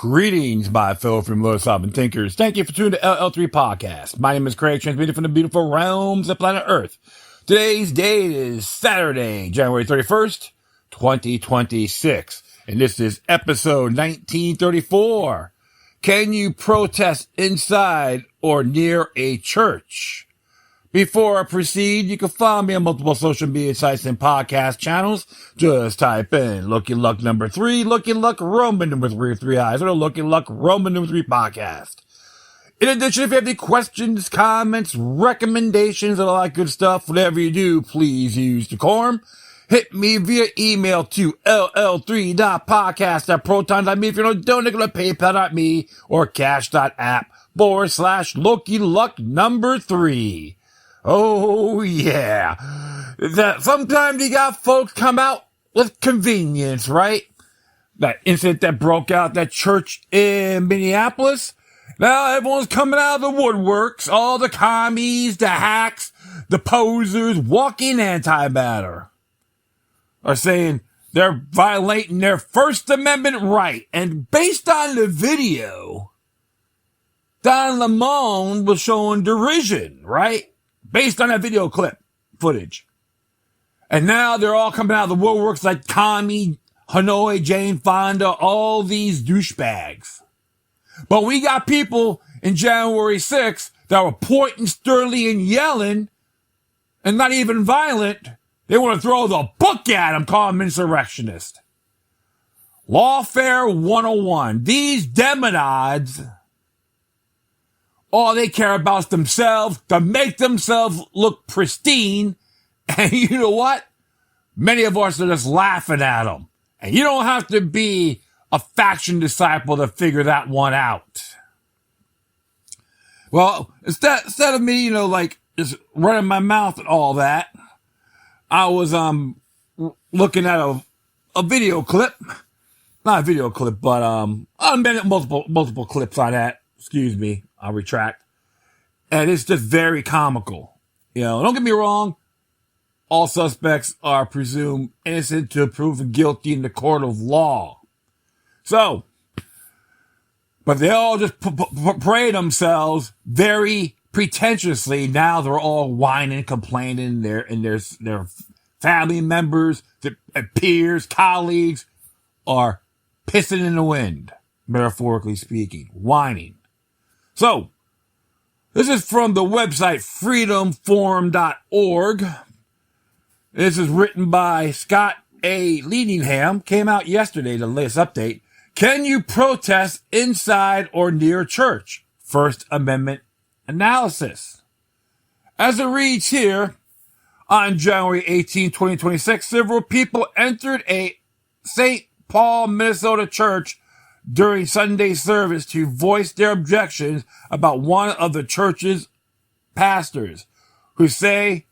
Greetings, my fellow philosophical thinkers. Thank you for tuning to LL3 Podcast. My name is Craig, transmitting from the beautiful realms of planet Earth. Today's date is Saturday, January 31st, 2026. And this is episode 1934. Can you protest inside or near a church? Before I proceed, you can follow me on multiple social media sites and podcast channels. Just type in Looking Luck number 3, Looking Luck Roman number 3 with 3 eyes, or Looking Luck Roman number 3 podcast. In addition, if you have any questions, comments, recommendations, and all that good stuff, whatever you do, please use decorum. Hit me via email to ll3.podcast@proton.me if you don't donate to paypal.me or cash.app/Looking Luck number 3. Oh, yeah. Sometimes you got folks come out with convenience, right? That incident that broke out at that church in Minneapolis. Now everyone's coming out of the woodworks. All the commies, the hacks, the posers, walking antimatter are saying they're violating their First Amendment right. And based on the video, Don Lemon was showing derision, right? Based on that video clip footage. And now they're all coming out of the woodworks like Tommy, Hanoi, Jane Fonda, all these douchebags. But we got people in January 6th that were pointing sternly and yelling and not even violent. They want to throw the book at them, call them insurrectionist. Lawfare 101. These demonods, all they care about is themselves, to make themselves look pristine. And you know what? Many of us are just laughing at them. And you don't have to be a faction disciple to figure that one out. Well, instead of me, just running my mouth and all that, I was looking at a video clip. Not a video clip, but multiple clips on that. Excuse me, I'll retract. And it's just very comical. Don't get me wrong. All suspects are presumed innocent to proven guilty in the court of law. So, but they all just parade themselves very pretentiously. Now they're all whining, complaining. Their family members, their peers, colleagues are pissing in the wind, metaphorically speaking, whining. So, this is from the website freedomforum.org. This is written by Scott A. Leadingham. Came out yesterday, the latest update. Can you protest inside or near church? First Amendment analysis. As it reads here, on January 18, 2026, several people entered a St. Paul, Minnesota church during Sunday service to voice their objections about one of the church's pastors, who they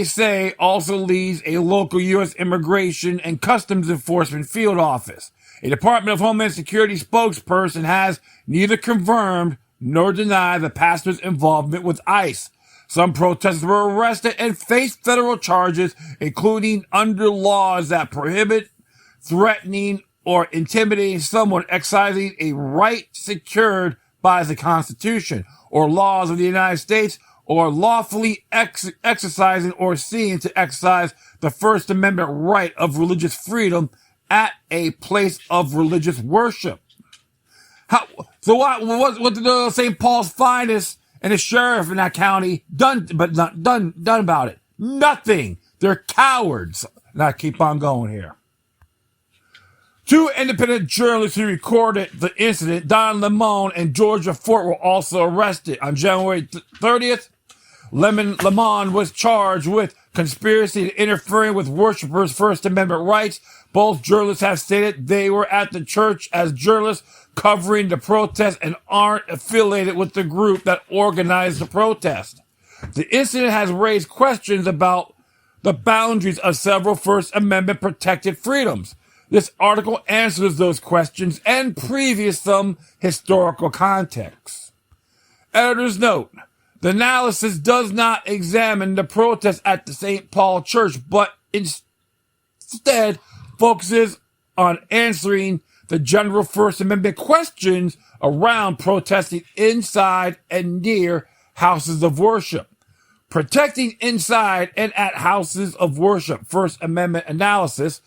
say also leads a local U.S. Immigration and Customs Enforcement field office. A Department of Homeland Security spokesperson has neither confirmed nor denied the pastor's involvement with ICE. Some protesters were arrested and faced federal charges, including under laws that prohibit threatening or intimidating someone exercising a right secured by the Constitution or laws of the United States, or lawfully exercising or seeking to exercise the First Amendment right of religious freedom at a place of religious worship. What did the St. Paul's finest and the sheriff in that county done about it? Nothing. They're cowards. Now keep on going here. Two independent journalists who recorded the incident, Don Lemon and Georgia Fort, were also arrested. On January 30th, Lemon was charged with conspiracy to interfering with worshipers' First Amendment rights. Both journalists have stated they were at the church as journalists covering the protest and aren't affiliated with the group that organized the protest. The incident has raised questions about the boundaries of several First Amendment protected freedoms. This article answers those questions and previous some historical context. Editor's note: the analysis does not examine the protest at the St. Paul Church, but instead focuses on answering the general First Amendment questions around protesting inside and near houses of worship. Protecting inside and at houses of worship. First Amendment analysis.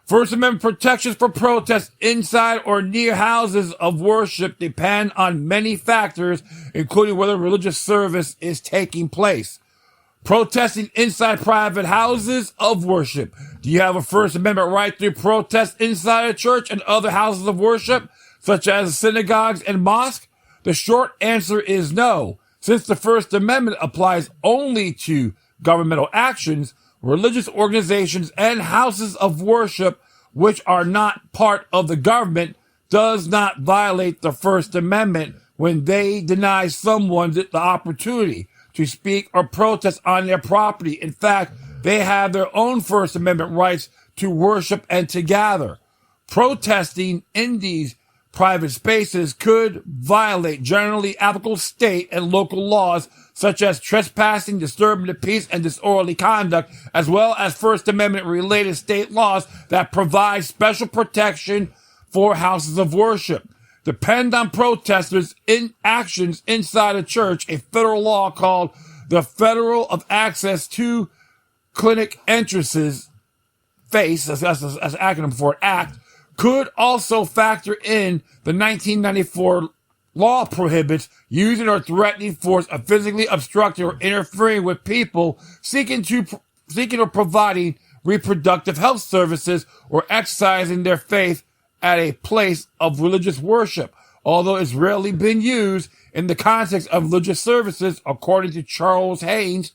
First Amendment protections for protests inside or near houses of worship depend on many factors, including whether religious service is taking place. Protesting inside private houses of worship. Do you have a First Amendment right to protest inside a church and other houses of worship, such as synagogues and mosques? The short answer is no. Since the First Amendment applies only to governmental actions, religious organizations and houses of worship, which are not part of the government, does not violate the First Amendment when they deny someone the opportunity to speak or protest on their property. In fact, they have their own First Amendment rights to worship and to gather. Protesting in these private spaces could violate generally applicable state and local laws, such as trespassing, disturbing the peace, and disorderly conduct, as well as First Amendment related state laws that provide special protection for houses of worship. Depend on protesters in actions inside a church, a federal law called the Federal of Access to Clinic Entrances, FACE, as an acronym for it, Act, could also factor in the 1994 law prohibits using or threatening force of physically obstructing or interfering with people seeking or providing reproductive health services or exercising their faith at a place of religious worship, although it's rarely been used in the context of religious services, according to Charles Haynes,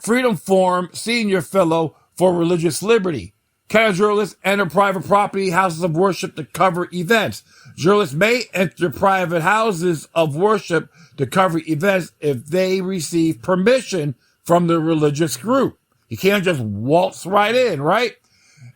Freedom Forum Senior Fellow for Religious Liberty. Can journalists enter private property houses of worship to cover events? Journalists may enter private houses of worship to cover events if they receive permission from the religious group. You can't just waltz right in, right?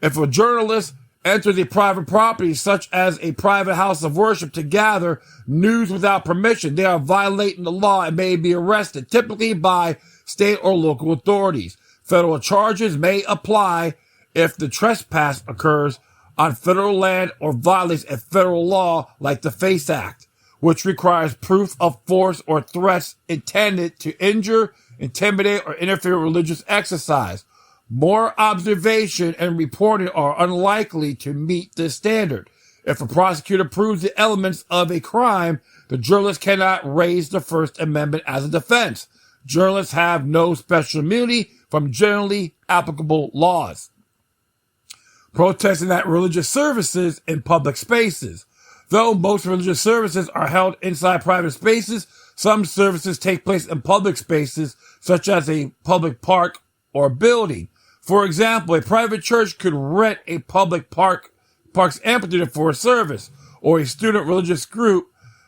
If a journalist enters a private property, such as a private house of worship, to gather news without permission, they are violating the law and may be arrested, typically by state or local authorities. Federal charges may apply if the trespass occurs on federal land or violates a federal law like the FACE Act, which requires proof of force or threats intended to injure, intimidate, or interfere with religious exercise. More observation and reporting are unlikely to meet this standard. If a prosecutor proves the elements of a crime, the journalist cannot raise the First Amendment as a defense. Journalists have no special immunity from generally applicable laws. Protesting at religious services in public spaces. Though most religious services are held inside private spaces, some services take place in public spaces, such as a public park or building. For example, a private church could rent a public park's amphitheater for a service, or a student religious group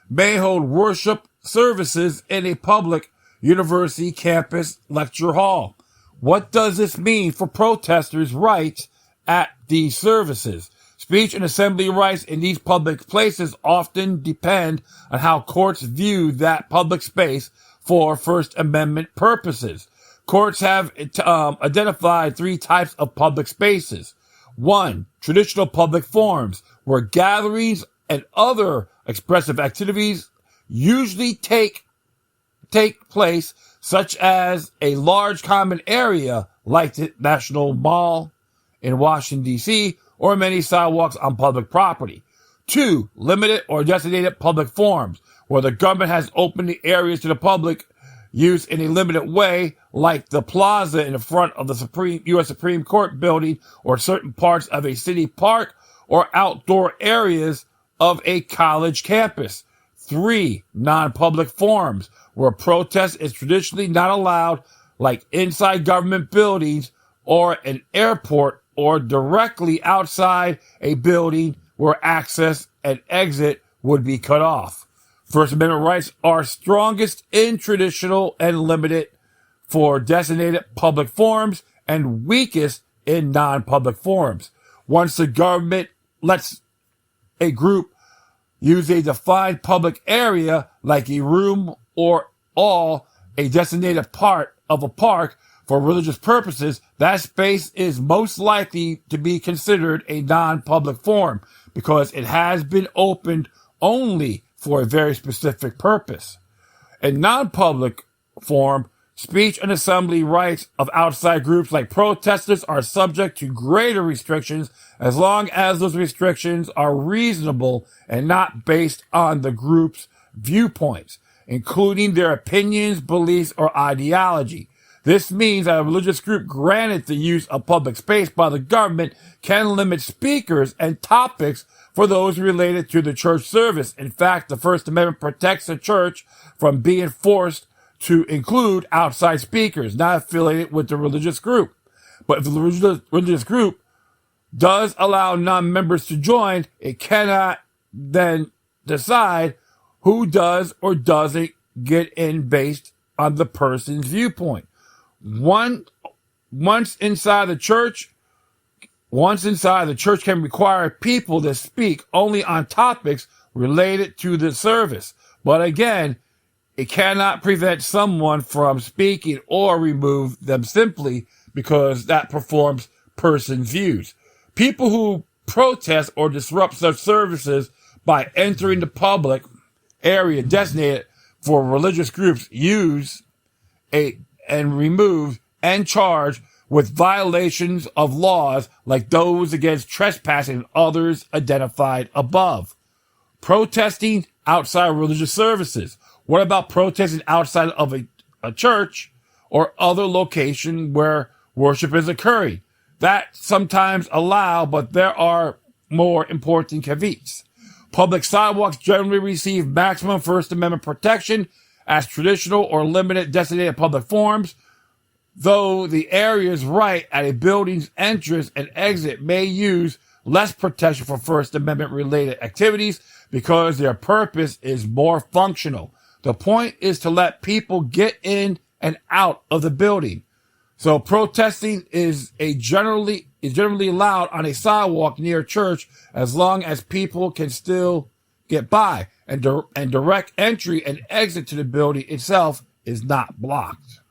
may hold worship services in a public university campus lecture hall. What does this mean for protesters' rights at these services? Speech and assembly rights in these public places often depend on how courts view that public space for First Amendment purposes. Courts have identified three types of public spaces. 1, traditional public forums, where gatherings and other expressive activities usually take place, such as a large common area like the National Mall in Washington, D.C., or many sidewalks on public property. 2, limited or designated public forums, where the government has opened the areas to the public use in a limited way, like the plaza in the front of the U.S. Supreme Court building, or certain parts of a city park, or outdoor areas of a college campus. 3, non-public forums, where protest is traditionally not allowed, like inside government buildings or an airport, or directly outside a building where access and exit would be cut off. First Amendment rights are strongest in traditional and limited for designated public forums, and weakest in non-public forums. Once the government lets a group use a defined public area, like a room or all, a designated part of a park, for religious purposes, that space is most likely to be considered a non-public forum. because it has been opened only for a very specific purpose. In non-public form, speech and assembly rights of outside groups like protesters are subject to greater restrictions as long as those restrictions are reasonable and not based on the group's viewpoints, including their opinions, beliefs, or ideology. This means that a religious group granted the use of public space by the government can limit speakers and topics for those related to the church service. In fact, the First Amendment protects the church from being forced to include outside speakers not affiliated with the religious group. But if the religious group does allow non-members to join, it cannot then decide who does or doesn't get in based on the person's viewpoint. Once inside the church can require people to speak only on topics related to the service. But again, it cannot prevent someone from speaking or remove them simply because that performs person's views. People who protest or disrupt such services by entering the public area designated for religious groups use and remove and charge with violations of laws like those against trespassing and others identified above. Protesting outside religious services. What about protesting outside of a church or other location where worship is occurring? That sometimes allow, but there are more important caveats. Public sidewalks generally receive maximum First Amendment protection as traditional or limited designated public forms, though the areas right at a building's entrance and exit may use less protection for First Amendment related activities because their purpose is more functional. The point is to let people get in and out of the building. So protesting is generally allowed on a sidewalk near a church as long as people can still get by, and direct entry and exit to the building itself is not blocked.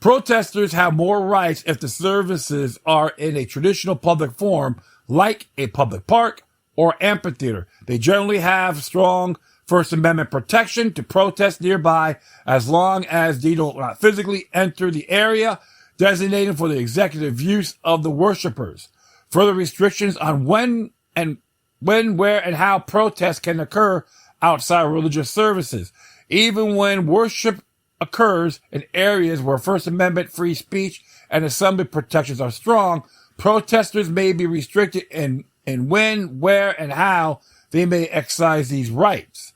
Protesters have more rights if the services are in a traditional public forum like a public park or amphitheater. They generally have strong First Amendment protection to protest nearby as long as they do not physically enter the area designated for the executive use of the worshipers. Further restrictions on when, where, and how protests can occur outside religious services. Even when worship occurs in areas where First Amendment free speech and assembly protections are strong, protesters may be restricted in when, where, and how they may exercise these rights.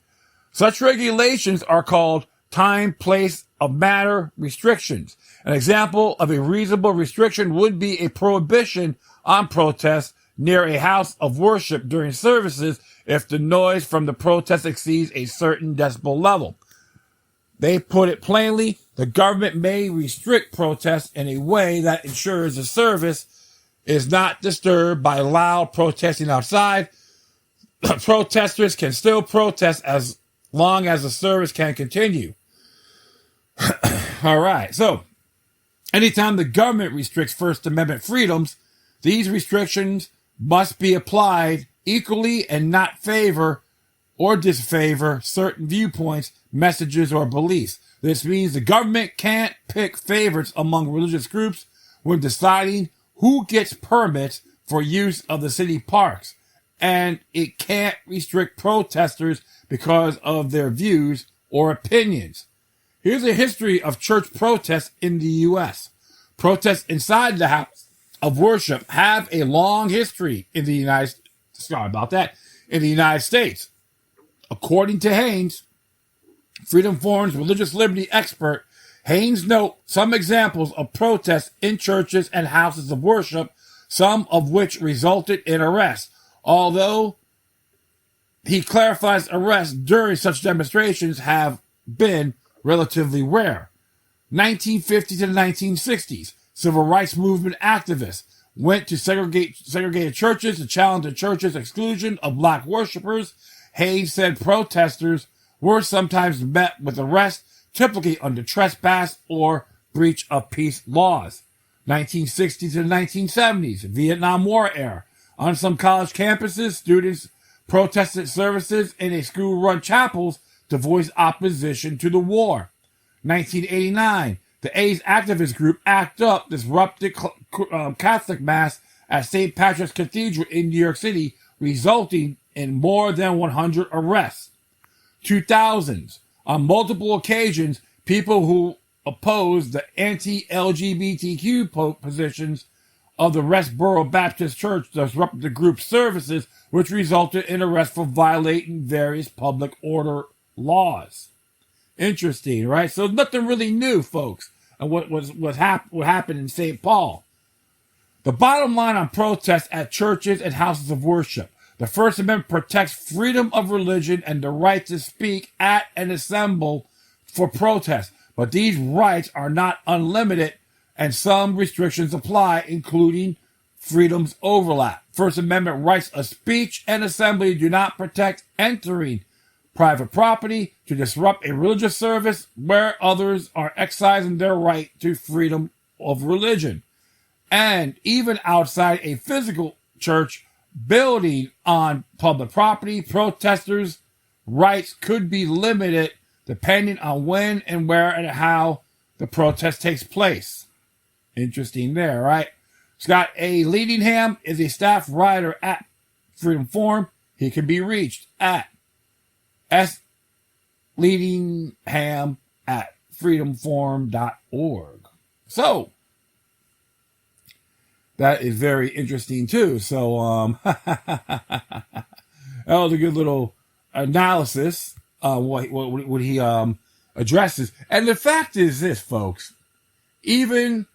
Such regulations are called time, place, of matter restrictions. An example of a reasonable restriction would be a prohibition on protest near a house of worship during services if the noise from the protest exceeds a certain decibel level. They put it plainly, the government may restrict protests in a way that ensures the service is not disturbed by loud protesting outside. Protesters can still protest as long as the service can continue. All right. So anytime the government restricts First Amendment freedoms, these restrictions must be applied equally and not favor or disfavor certain viewpoints, messages, or beliefs. This means the government can't pick favorites among religious groups when deciding who gets permits for use of the city parks, and it can't restrict protesters because of their views or opinions. Here's a history of church protests in the U.S. Protests inside the house of worship have a long history in the United States. According to Haynes, Freedom Forum's religious liberty expert, Haynes notes some examples of protests in churches and houses of worship, some of which resulted in arrests, although he clarifies arrests during such demonstrations have been relatively rare. 1950 to the 1960s, civil rights movement activists went to segregated churches to challenge the church's exclusion of black worshipers. Haynes said protesters were sometimes met with arrest, typically under trespass or breach of peace laws. 1960 to the 1970s, Vietnam War era. On some college campuses, students protested services in a school-run chapels to voice opposition to the war. 1989, the AIDS activist group ACT UP disrupted Catholic Mass at St. Patrick's Cathedral in New York City, resulting in more than 100 arrests. 2000s, on multiple occasions, people who opposed the anti-LGBTQ positions of the Westboro Baptist Church disrupted the group's services, which resulted in arrests for violating various public order laws. Interesting, right? So nothing really new, folks, and what happened in St. Paul. The bottom line on protests at churches and houses of worship. The First Amendment protects freedom of religion and the right to speak at and assemble for protest. But these rights are not unlimited, and some restrictions apply, including freedoms overlap. First Amendment rights of speech and assembly do not protect entering private property to disrupt a religious service where others are exercising their right to freedom of religion. And even outside a physical church building on public property, protesters' rights could be limited depending on when and where and how the protest takes place. Interesting there, right? Scott A. Leadingham is a staff writer at Freedom Forum. He can be reached at sleadingham@freedomforum.org. So, that is very interesting too. So, that was a good little analysis what he addresses. And the fact is this, folks, even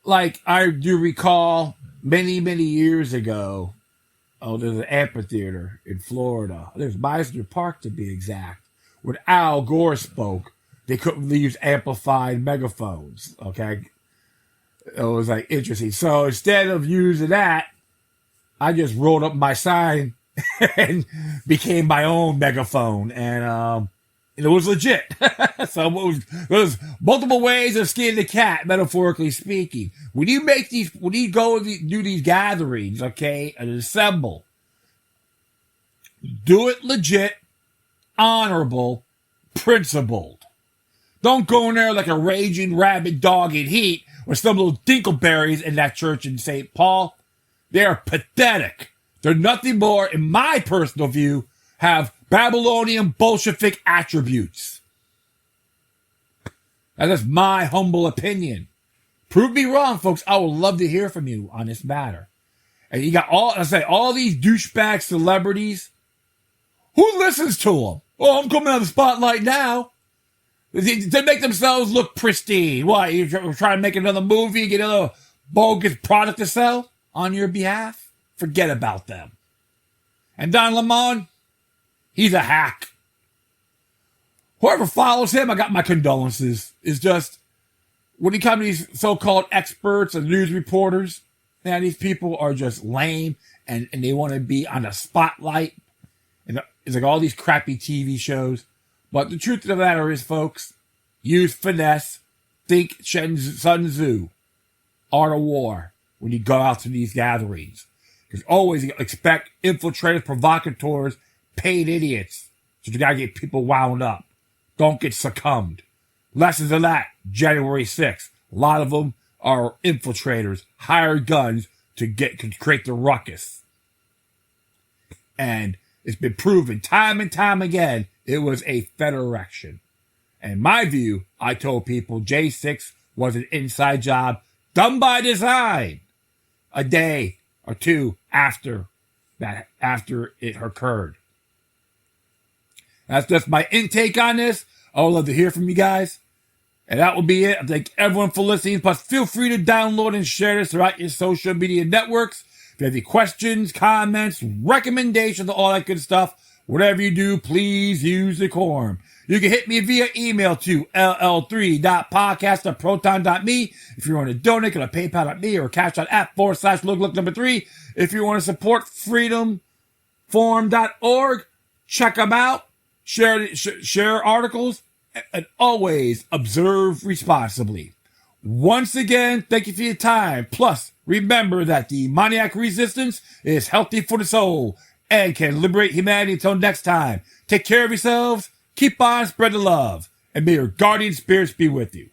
like I do recall many, many years ago, there's an amphitheater in Florida. There's Meisner Park to be exact. When Al Gore spoke, they couldn't use amplified megaphones. Okay. It was like interesting. So instead of using that, I just rolled up my sign and became my own megaphone. And it was legit. So it was multiple ways of skinning the cat, metaphorically speaking. When you go and do these gatherings, okay, and assemble, do it legit, honorable, principled. Don't go in there like a raging rabid dog in heat with some little dinkleberries in that church in St. Paul. They're pathetic. They're nothing more, in my personal view, have Babylonian Bolshevik attributes. And that's my humble opinion. Prove me wrong, folks. I would love to hear from you on this matter. And you got all these douchebag celebrities. Who listens to them? Oh, I'm coming out of the spotlight now. They make themselves look pristine. What, you're trying to make another movie, get another bogus product to sell on your behalf? Forget about them. And Don Lemon, he's a hack. Whoever follows him, I got my condolences. It's just, when you come to these so-called experts and news reporters, man, these people are just lame and they want to be on the spotlight. And it's like all these crappy TV shows. But the truth of the matter is, folks, use finesse. Think Sun Tzu, Art of War, when you go out to these gatherings. Because always expect infiltrators, provocateurs, paid idiots. So you gotta get people wound up. Don't get succumbed. Lessons of that, January 6th. A lot of them are infiltrators, hired guns to create the ruckus. And it's been proven time and time again, it was a Federation. And in my view, I told people J6 was an inside job done by design. A day or two after it occurred. That's just my intake on this. I would love to hear from you guys. And that will be it. I thank everyone for listening. Plus, feel free to download and share this throughout your social media networks. If you have any questions, comments, recommendations, all that good stuff, whatever you do, please use decorum. You can hit me via email to ll3.podcast@proton.me. If you want to donate, go to paypal.me or cash out @/look3. If you want to support freedomforum.org, check them out. Share articles, and always observe responsibly. Once again, thank you for your time. Plus, Remember that demoniac resistance is healthy for the soul and can liberate humanity. Until next time, take care of yourselves, keep on spreading love, and may your guardian spirits be with you.